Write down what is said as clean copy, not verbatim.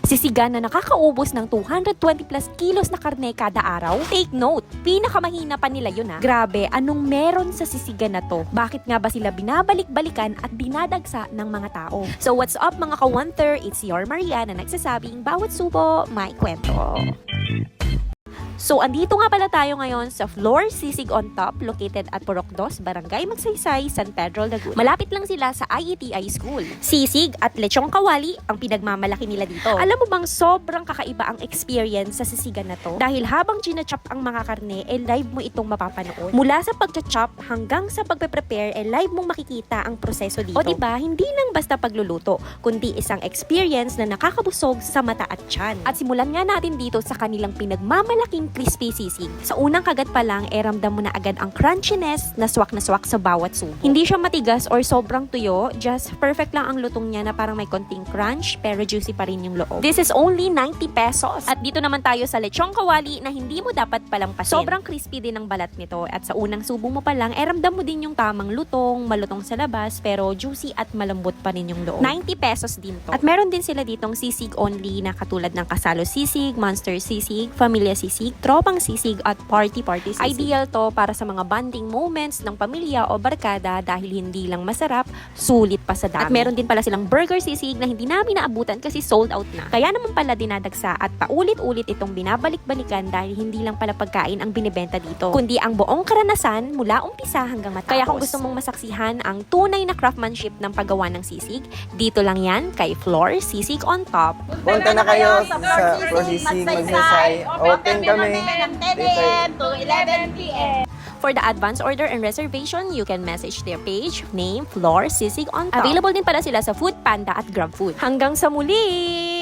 Sisigan na nakakaubos ng 220 plus kilos na karne kada araw? Take note, pinakamahina pa nila yun ha. Grabe, anong meron sa sisigan na to? Bakit nga ba sila binabalik-balikan at dinadagsa ng mga tao? So what's up mga ka-Wonder? It's your Maria na nagsasabing bawat subo may kwento. So, andito nga pala tayo ngayon sa Floor Sisig on Top, located at Purok 2, Barangay Magsaysay, San Pedro, Laguna. Malapit lang sila sa IETI School. Sisig at lechong kawali ang pinagmamalaki nila dito. Alam mo bang sobrang kakaiba ang experience sa sisigan na to? Dahil habang ginachop ang mga karne, live mo itong mapapanood. Mula sa pagchachop hanggang sa pagpe-prepare, live mong makikita ang proseso dito. O diba, hindi lang basta pagluluto, kundi isang experience na nakakabusog sa mata at tiyan. At simulan nga natin dito sa kanilang pinagmamalaking crispy sisig. Sa unang kagat pa lang, ramdam mo na agad ang crunchiness na swak sa bawat subo. Hindi siya matigas or sobrang tuyo, just perfect lang ang lutong niya na parang may konting crunch pero juicy pa rin yung loob. This is only 90 pesos. At dito naman tayo sa lechong kawali na hindi mo dapat palampasin. Sobrang crispy din ang balat nito at sa unang subo mo pa lang, ramdam mo din yung tamang lutong, malutong sa labas pero juicy at malambot pa rin yung loob. 90 pesos din to. At meron din sila ditong sisig only na katulad ng kasalo sisig, monster sisig, familia sisig, tropang sisig at party sisig. Ideal to para sa mga bonding moments ng pamilya o barkada dahil hindi lang masarap, sulit pa sa dami. At meron din pala silang burger sisig na hindi namin naabutan kasi sold out na. Kaya naman pala dinadagsa at paulit-ulit itong binabalik-balikan dahil hindi lang pala pagkain ang binibenta dito, kundi ang buong karanasan mula umpisa hanggang matapos. Kaya kung gusto mong masaksihan ang tunay na craftsmanship ng paggawa ng sisig, dito lang yan kay Floor Sisig on Top. Punta na kayo sa Processing Magsaysay. Open kami. From 10 a.m. to 11 p.m. For the advance order and reservation, you can message their page, name, Floor Sisig on Top. Available din pala sila sa Food Panda at GrabFood. Hanggang sa muli!